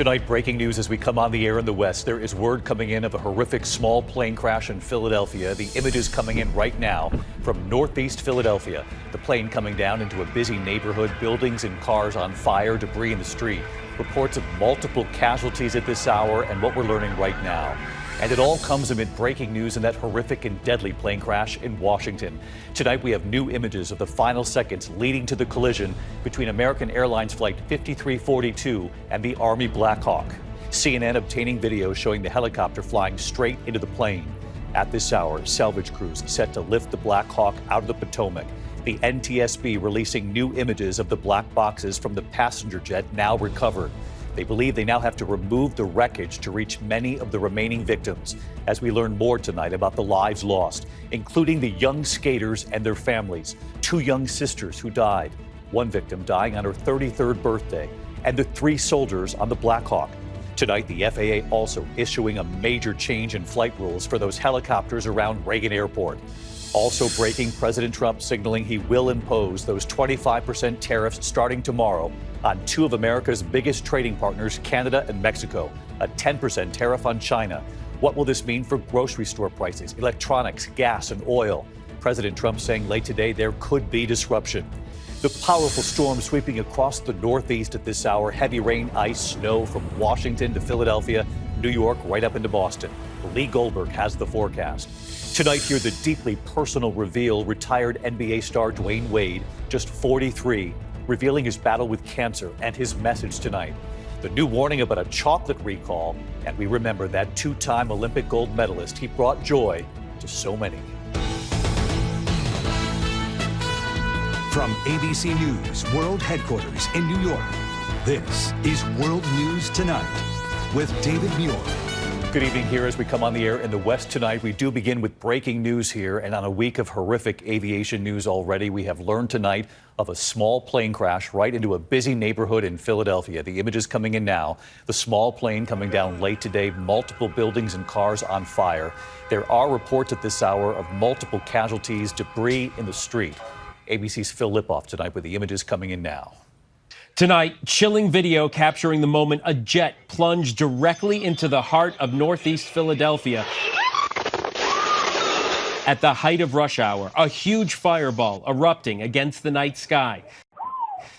Tonight, breaking news as we come on the air in the West. There is word coming in of a horrific small plane crash in Philadelphia. The images coming in right now from northeast Philadelphia. The plane coming down into a busy neighborhood, buildings and cars on fire, debris in the street. Reports of multiple casualties at this hour and what we're learning right now. And it all comes amid breaking news in that horrific and deadly plane crash in Washington. Tonight, we have new images of the final seconds leading to the collision between American Airlines Flight 5342 and the Army Black Hawk. CNN obtaining video showing the helicopter flying straight into the plane. At this hour, salvage crews set to lift the Black Hawk out of the Potomac. The NTSB releasing new images of the black boxes from the passenger jet now recovered. They believe they now have to remove the wreckage to reach many of the remaining victims, as we learn more tonight about the lives lost, including the young skaters and their families, 2 young sisters who died, 1 victim dying on her 33rd birthday, and the 3 soldiers on the Black Hawk. Tonight, the FAA also issuing a major change in flight rules for those helicopters around Reagan Airport. Also breaking, President Trump signaling he will impose those 25% tariffs starting tomorrow on 2 of America's biggest trading partners, Canada and Mexico, a 10% tariff on China. What will this mean for grocery store prices, electronics, gas, and oil? President Trump saying late today there could be disruption. The powerful storm sweeping across the Northeast at this hour, heavy rain, ice, snow from Washington to Philadelphia, New York, right up into Boston. Lee Goldberg has the forecast. Tonight, hear the deeply personal reveal, retired NBA star Dwyane Wade, just 43, revealing his battle with cancer and his message tonight. The new warning about a chocolate recall, and we remember that 2-time Olympic gold medalist. He brought joy to so many. From ABC News World Headquarters in New York, this is World News Tonight with David Muir. Good evening here as we come on the air in the West tonight. We do begin with breaking news here, and on a week of horrific aviation news already, we have learned tonight of a small plane crash right into a busy neighborhood in Philadelphia. The images coming in now, the small plane coming down late today, multiple buildings and cars on fire. There are reports at this hour of multiple casualties, debris in the street. ABC's Phil Lipof tonight with the images coming in now. Tonight, chilling video capturing the moment a jet plunged directly into the heart of northeast Philadelphia. At the height of rush hour, a huge fireball erupting against the night sky,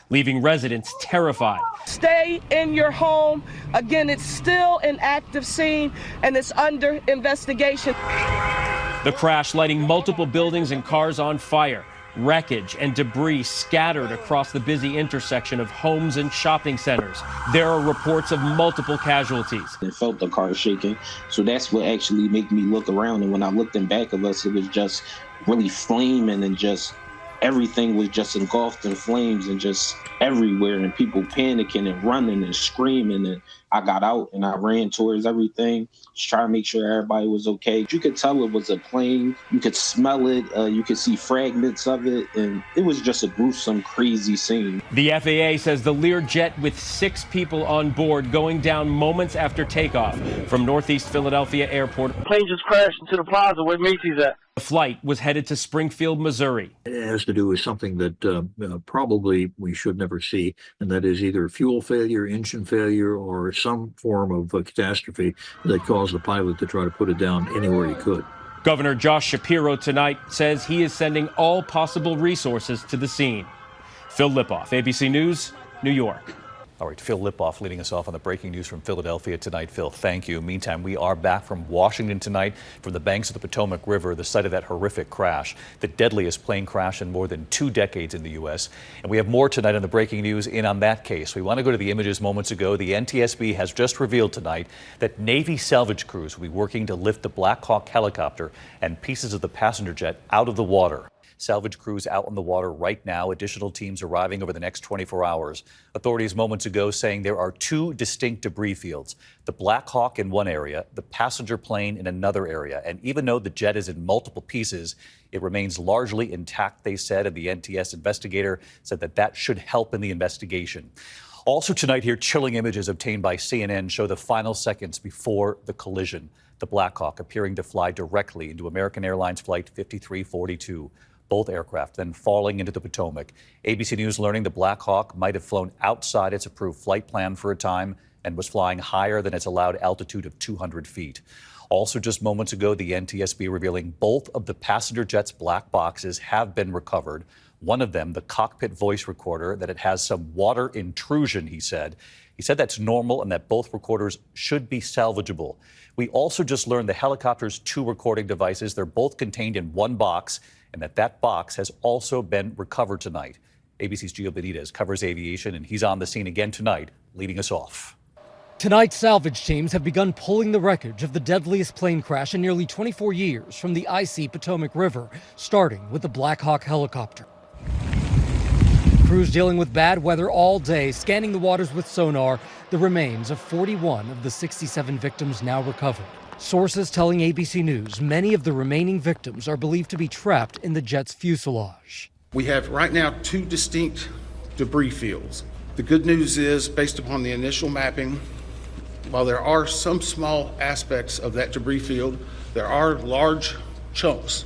leaving residents terrified. Stay in your home. Again, it's still an active scene and it's under investigation. The crash lighting multiple buildings and cars on fire. Wreckage and debris scattered across the busy intersection of homes and shopping centers. There are reports of multiple casualties. I felt the car shaking, so that's what actually made me look around. And when I looked in back of us, it was just really flaming and just everything was just engulfed in flames and just everywhere, and people panicking and running and screaming. And I got out and I ran towards everything, just trying to make sure everybody was okay. You could tell it was a plane. You could smell it. You could see fragments of it. And it was just a gruesome, crazy scene. The FAA says the Lear jet with 6 people on board going down moments after takeoff from northeast Philadelphia Airport. The plane just crashed into the plaza where Macy's at. The flight was headed to Springfield, Missouri. It has to do with something that probably we should never see, and that is either fuel failure, engine failure, or some form of catastrophe that caused the pilot to try to put it down anywhere he could. Governor Josh Shapiro tonight says he is sending all possible resources to the scene. Phil Lipof, ABC News, New York. All right, Phil Lipof leading us off on the breaking news from Philadelphia tonight. Phil, thank you. Meantime, we are back from Washington tonight from the banks of the Potomac River, the site of that horrific crash, the deadliest plane crash in more than 2 decades in the U.S. And we have more tonight on the breaking news in on that case. We want to go to the images moments ago. The NTSB has just revealed tonight that Navy salvage crews will be working to lift the Black Hawk helicopter and pieces of the passenger jet out of the water. Salvage crews out on the water right now, additional teams arriving over the next 24 hours. Authorities moments ago saying there are 2 distinct debris fields, the Black Hawk in one area, the passenger plane in another area. And even though the jet is in multiple pieces, it remains largely intact, they said, and the NTS investigator said that should help in the investigation. Also tonight here, chilling images obtained by CNN show the final seconds before the collision. The Black Hawk appearing to fly directly into American Airlines Flight 5342. Both aircraft then falling into the Potomac. ABC News learning the Black Hawk might have flown outside its approved flight plan for a time and was flying higher than its allowed altitude of 200 feet. Also, just moments ago, the NTSB revealing both of the passenger jet's black boxes have been recovered. One of them, the cockpit voice recorder, that it has some water intrusion, he said. He said that's normal and that both recorders should be salvageable. We also just learned the helicopter's 2 recording devices, they're both contained in one box, and that box has also been recovered tonight. ABC's Gio Benitez covers aviation, and he's on the scene again tonight, leading us off. Tonight, salvage teams have begun pulling the wreckage of the deadliest plane crash in nearly 24 years from the icy Potomac River, starting with the Black Hawk helicopter. Crews dealing with bad weather all day, scanning the waters with sonar, the remains of 41 of the 67 victims now recovered. Sources telling ABC News many of the remaining victims are believed to be trapped in the jet's fuselage. We have right now 2 distinct debris fields. The good news is, based upon the initial mapping, while there are some small aspects of that debris field, there are large chunks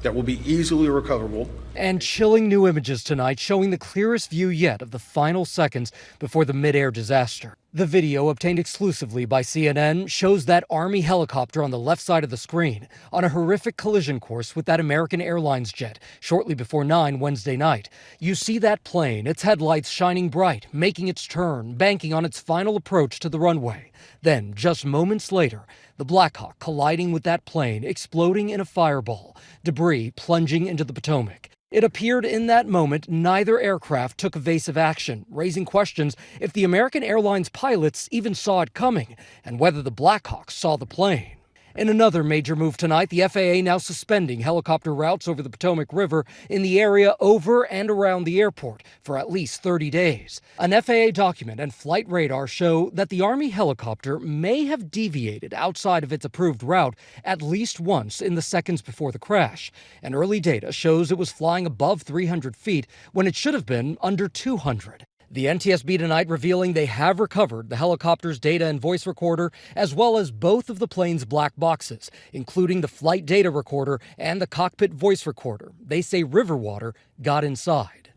that will be easily recoverable. And chilling new images tonight showing the clearest view yet of the final seconds before the midair disaster. The video, obtained exclusively by CNN, shows that Army helicopter on the left side of the screen on a horrific collision course with that American Airlines jet shortly before 9 Wednesday night. You see that plane, its headlights shining bright, making its turn, banking on its final approach to the runway. Then, just moments later, the Black Hawk colliding with that plane, exploding in a fireball, debris plunging into the Potomac. It appeared in that moment neither aircraft took evasive action, raising questions if the American Airlines pilots even saw it coming and whether the Black Hawk saw the plane. In another major move tonight, the FAA now suspending helicopter routes over the Potomac River in the area over and around the airport for at least 30 days. An FAA document and flight radar show that the Army helicopter may have deviated outside of its approved route at least once in the seconds before the crash. And early data shows it was flying above 300 feet when it should have been under 200. The NTSB tonight revealing they have recovered the helicopter's data and voice recorder, as well as both of the plane's black boxes, including the flight data recorder and the cockpit voice recorder. They say river water got inside.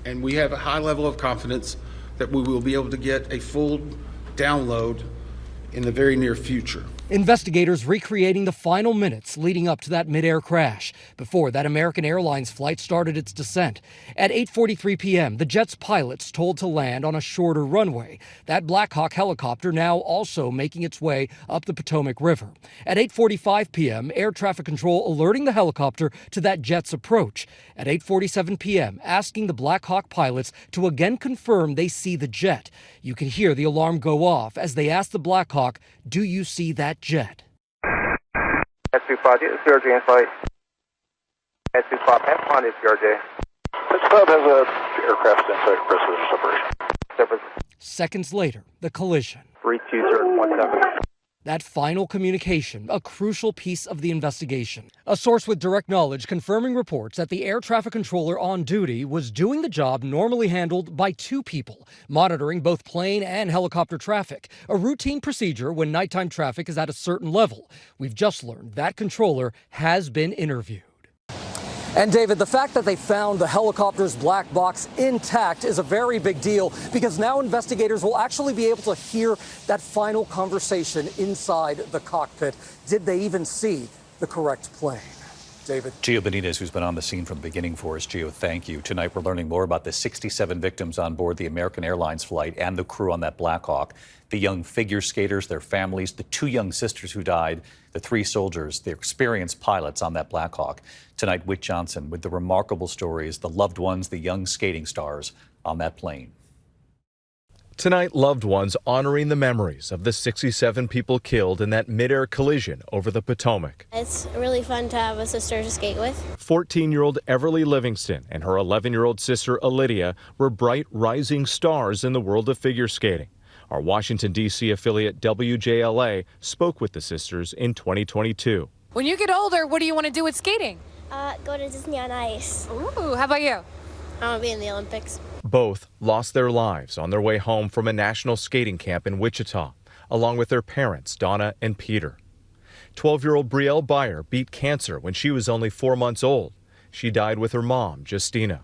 And we have a high level of confidence that we will be able to get a full download in the very near future. Investigators recreating the final minutes leading up to that midair crash before that American Airlines flight started its descent. At 8:43 p.m., the jet's pilots told to land on a shorter runway. That Black Hawk helicopter now also making its way up the Potomac River. At 8:45 p.m., air traffic control alerting the helicopter to that jet's approach. At 8:47 p.m., asking the Black Hawk pilots to again confirm they see the jet. You can hear the alarm go off as they ask the Black Hawk, "Do you see that jet?" S25, CRJ in flight. S25, F1 is CRJ. This club has a aircraft inside pressure separation. Seconds later, the collision. 3217. That final communication, a crucial piece of the investigation. A source with direct knowledge confirming reports that the air traffic controller on duty was doing the job normally handled by 2 people, monitoring both plane and helicopter traffic, a routine procedure when nighttime traffic is at a certain level. We've just learned that controller has been interviewed. And David, the fact that they found the helicopter's black box intact is a very big deal because now investigators will actually be able to hear that final conversation inside the cockpit. Did they even see the correct plane? David. Gio Benitez, who's been on the scene from the beginning for us. Gio, thank you. Tonight, we're learning more about the 67 victims on board the American Airlines flight and the crew on that Black Hawk. The young figure skaters, their families, the 2 young sisters who died, the 3 soldiers, the experienced pilots on that Black Hawk. Tonight, Whit Johnson with the remarkable stories, the loved ones, the young skating stars on that plane. Tonight, loved ones honoring the memories of the 67 people killed in that midair collision over the Potomac. It's really fun to have a sister to skate with. 14-year-old Everly Livingston and her 11-year-old sister Lydia were bright rising stars in the world of figure skating. Our Washington, D.C. affiliate WJLA spoke with the sisters in 2022. When you get older, what do you want to do with skating? Go to Disney on Ice. Ooh, how about you? I want to be in the Olympics. Both lost their lives on their way home from a national skating camp in Wichita, along with their parents, Donna and Peter. 12-year-old Brielle Beyer beat cancer when she was only 4 months old. She died with her mom, Justina.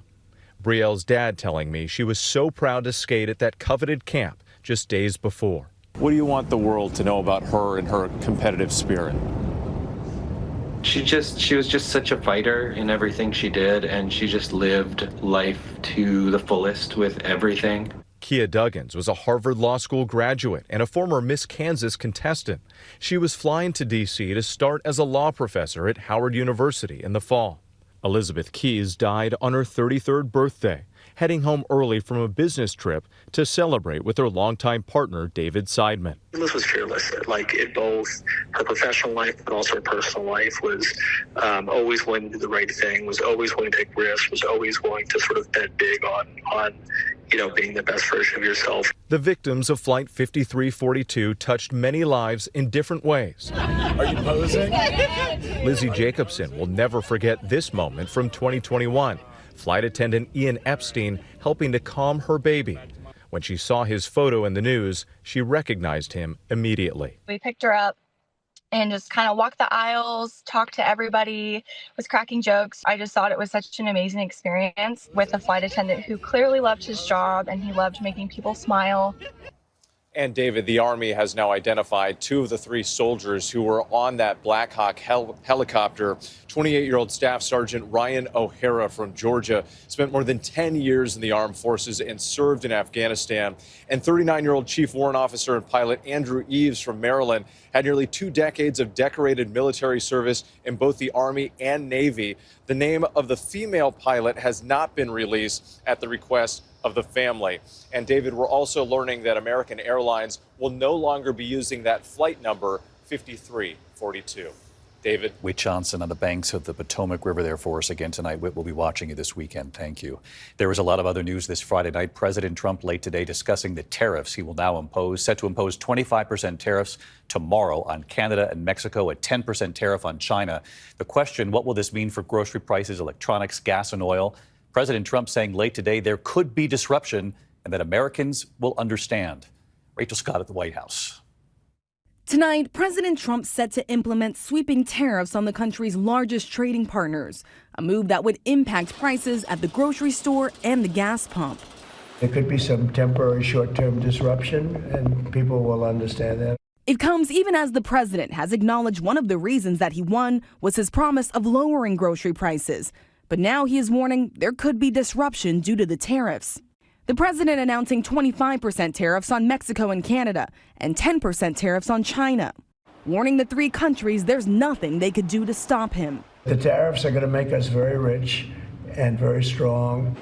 Brielle's dad telling me she was so proud to skate at that coveted camp just days before. What do you want the world to know about her and her competitive spirit? She was just such a fighter in everything she did, and she just lived life to the fullest with everything. Kia Duggins was a Harvard Law School graduate and a former Miss Kansas contestant. She was flying to D.C. to start as a law professor at Howard University in the fall. Elizabeth Keyes died on her 33rd birthday, heading home early from a business trip to celebrate with her longtime partner, David Seidman. Liz was fearless, like in both her professional life, but also her personal life, was always willing to do the right thing, was always willing to take risks, was always willing to sort of bet big on being the best version of yourself. The victims of Flight 5342 touched many lives in different ways. Are you posing? Lizzie Jacobson will never forget this moment from 2021. Flight attendant Ian Epstein helping to calm her baby. When she saw his photo in the news, she recognized him immediately. We picked her up and just kind of walked the aisles, talked to everybody, was cracking jokes. I just thought it was such an amazing experience with a flight attendant who clearly loved his job and he loved making people smile. And David, the Army has now identified 2 of the 3 soldiers who were on that Black Hawk helicopter. 28-year-old Staff Sergeant Ryan O'Hara from Georgia spent more than 10 years in the armed forces and served in Afghanistan. And 39-year-old Chief Warrant Officer and pilot Andrew Eves from Maryland had nearly 2 decades of decorated military service in both the Army and Navy. The name of the female pilot has not been released at the request of the family. And David, we're also learning that American Airlines will no longer be using that flight number 5342. David. Whit Johnson on the banks of the Potomac River there for us again tonight. Whit, we'll be watching you this weekend. Thank you. There was a lot of other news this Friday night. President Trump late today discussing the tariffs he will now impose, set to impose 25% tariffs tomorrow on Canada and Mexico, a 10% tariff on China. The question, what will this mean for grocery prices, electronics, gas and oil? President Trump saying late today there could be disruption and that Americans will understand. Rachel Scott at the White House. Tonight, President Trump set to implement sweeping tariffs on the country's largest trading partners, a move that would impact prices at the grocery store and the gas pump. There could be some temporary short-term disruption, and people will understand that. It comes even as the president has acknowledged one of the reasons that he won was his promise of lowering grocery prices. But now he is warning there could be disruption due to the tariffs. The president announcing 25% tariffs on Mexico and Canada and 10% tariffs on China, warning the 3 countries there's nothing they could do to stop him. The tariffs are going to make us very rich and very strong.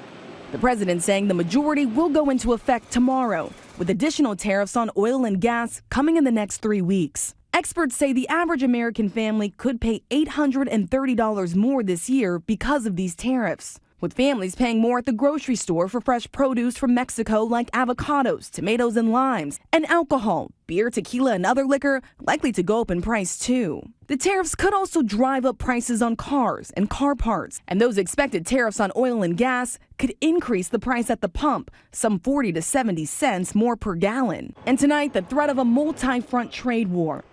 The president saying the majority will go into effect tomorrow, with additional tariffs on oil and gas coming in the next 3 weeks. Experts say the average American family could pay $830 more this year because of these tariffs, with families paying more at the grocery store for fresh produce from Mexico like avocados, tomatoes, and limes, and alcohol, beer, tequila, and other liquor likely to go up in price too. The tariffs could also drive up prices on cars and car parts, and those expected tariffs on oil and gas could increase the price at the pump, some 40 to 70 cents more per gallon. And tonight, the threat of a multi-front trade war.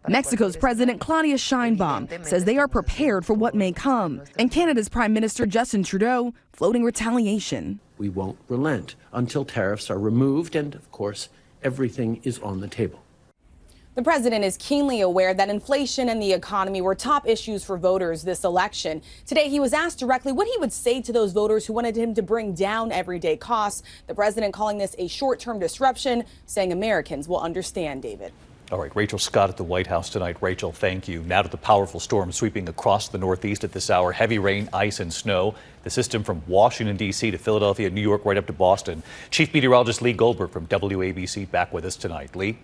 Mexico's President Claudia Sheinbaum says they are prepared for what may come, and Canada's Prime Minister Justin Trudeau floating retaliation. We won't relent until tariffs are removed, and of course, everything is on the table. The president is keenly aware that inflation and the economy were top issues for voters this election. Today, he was asked directly what he would say to those voters who wanted him to bring down everyday costs. The president calling this a short-term disruption, saying Americans will understand, David. All right, Rachel Scott at the White House tonight. Rachel, thank you. Now to the powerful storm sweeping across the Northeast at this hour. Heavy rain, ice, and snow. The system from Washington, D.C. to Philadelphia, New York, right up to Boston. Chief Meteorologist Lee Goldberg from WABC back with us tonight. Lee?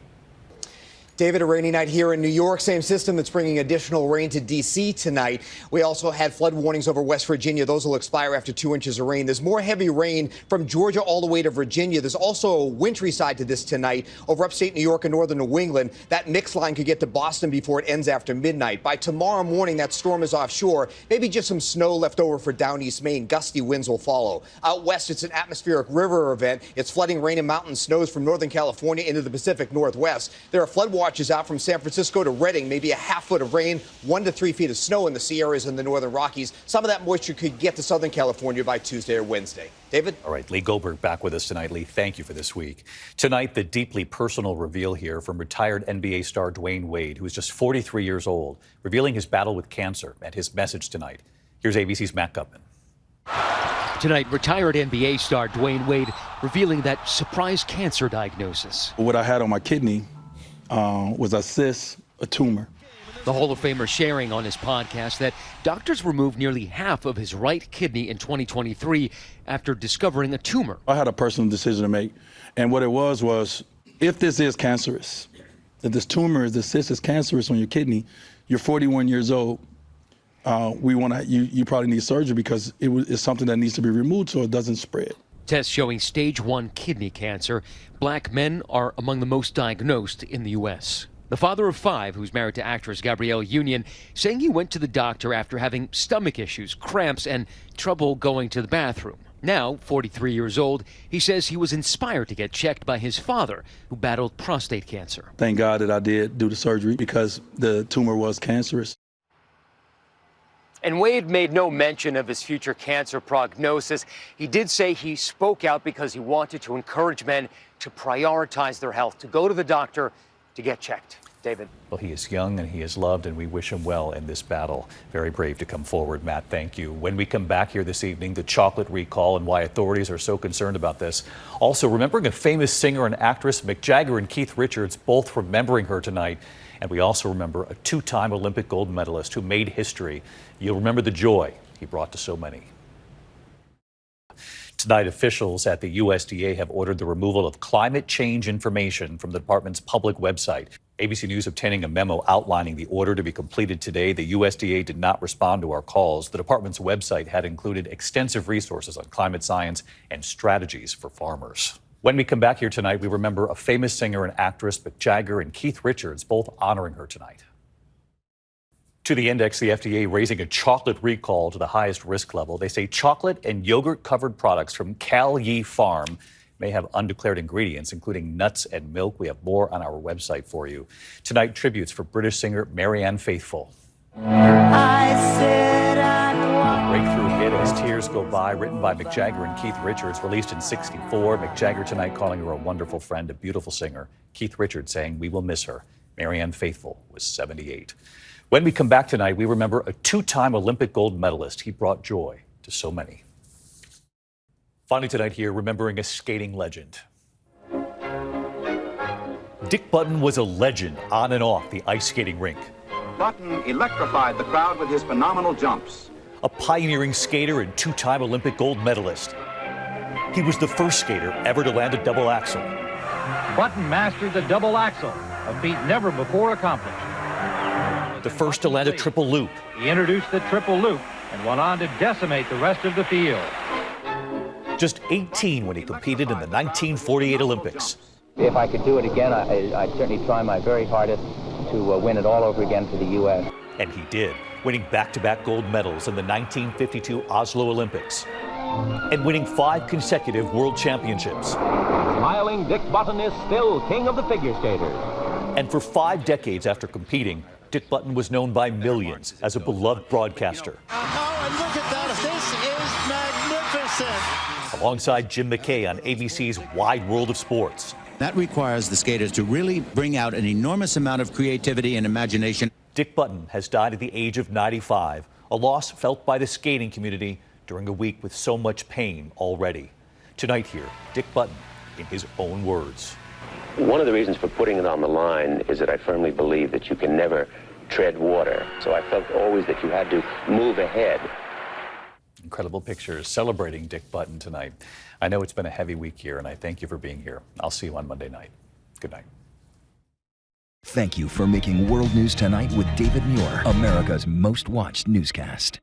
David, a rainy night here in New York. Same system that's bringing additional rain to D.C. tonight. We also had flood warnings over West Virginia. Those will expire after 2 inches of rain. There's more heavy rain from Georgia all the way to Virginia. There's also a wintry side to this tonight over upstate New York and northern New England. That mix line could get to Boston before it ends after midnight. By tomorrow morning, that storm is offshore. Maybe just some snow left over for down east Maine. Gusty winds will follow. Out west, it's an atmospheric river event. It's flooding rain and mountain snows from Northern California into the Pacific Northwest. There are flood watches stretches out from San Francisco to Redding. Maybe a half foot of rain, 1 to 3 feet of snow in the Sierras and the northern Rockies. Some of that moisture could get to Southern California by Tuesday or Wednesday. David? All right, Lee Goldberg back with us tonight. Lee, thank you for this week. Tonight, the deeply personal reveal here from retired NBA star Dwyane Wade, who is just 43 years old, revealing his battle with cancer and his message tonight. Here's ABC's Matt Gutman. Tonight, retired NBA star Dwyane Wade revealing that surprise cancer diagnosis. What I had on my kidney was a cyst, a tumor. The Hall of Famer sharing on his podcast that doctors removed nearly half of his right kidney in 2023 after discovering a tumor. I had a personal decision to make, and what it was if this is cancerous, if this tumor, this cyst is cancerous on your kidney, you're 41 years old. You probably need surgery because it's something that needs to be removed so it doesn't spread. Tests showing stage 1 kidney cancer. Black men are among the most diagnosed in the U.S. The father of 5, who's married to actress Gabrielle Union, saying he went to the doctor after having stomach issues, cramps, and trouble going to the bathroom. Now, 43 years old, he says he was inspired to get checked by his father, who battled prostate cancer. Thank God that I did do the surgery because the tumor was cancerous. And Wade made no mention of his future cancer prognosis. He did say he spoke out because he wanted to encourage men to prioritize their health, to go to the doctor to get checked. David. Well, he is young and he is loved, and we wish him well in this battle. Very brave to come forward, Matt. Thank you. When we come back here this evening, the chocolate recall and why authorities are so concerned about this. Also, remembering a famous singer and actress, Mick Jagger and Keith Richards, both remembering her tonight. And we also remember a 2-time Olympic gold medalist who made history. You'll remember the joy he brought to so many. Tonight, officials at the USDA have ordered the removal of climate change information from the department's public website. ABC News obtaining a memo outlining the order to be completed today. The USDA did not respond to our calls. The department's website had included extensive resources on climate science and strategies for farmers. When we come back here tonight, we remember a famous singer and actress, Mick Jagger and Keith Richards, both honoring her tonight. To the index, the FDA raising a chocolate recall to the highest risk level. They say chocolate and yogurt-covered products from Cal Yi Farm may have undeclared ingredients, including nuts and milk. We have more on our website for you. Tonight, tributes for British singer Marianne Faithful. Breakthrough hit As Tears Go By, written by Mick Jagger and Keith Richards, released in '64. Mick Jagger tonight calling her a wonderful friend, a beautiful singer. Keith Richards saying, "We will miss her." Marianne Faithful was 78. When we come back tonight, we remember a 2-time Olympic gold medalist. He brought joy to so many. Finally tonight here, remembering a skating legend. Dick Button was a legend on and off the ice skating rink. Button electrified the crowd with his phenomenal jumps. A pioneering skater and 2-time Olympic gold medalist. He was the first skater ever to land a double axel. Button mastered the double axel, a feat never before accomplished. The first to land a triple loop. He introduced the triple loop and went on to decimate the rest of the field. Just 18 when he competed in the 1948 Olympics. If I could do it again, I'd certainly try my very hardest to win it all over again for the U.S. And he did, winning back-to-back gold medals in the 1952 Oslo Olympics and winning 5 consecutive world championships. Smiling Dick Button is still king of the figure skaters. And for 5 decades after competing, Dick Button was known by millions as a beloved broadcaster. Oh, and look at that. This is magnificent. Alongside Jim McKay on ABC's Wide World of Sports. That requires the skaters to really bring out an enormous amount of creativity and imagination. Dick Button has died at the age of 95, a loss felt by the skating community during a week with so much pain already. Tonight here, Dick Button in his own words. One of the reasons for putting it on the line is that I firmly believe that you can never tread water. So I felt always that you had to move ahead. Incredible pictures celebrating Dick Button tonight. I know it's been a heavy week here, and I thank you for being here. I'll see you on Monday night. Good night. Thank you for making World News Tonight with David Muir, America's most watched newscast.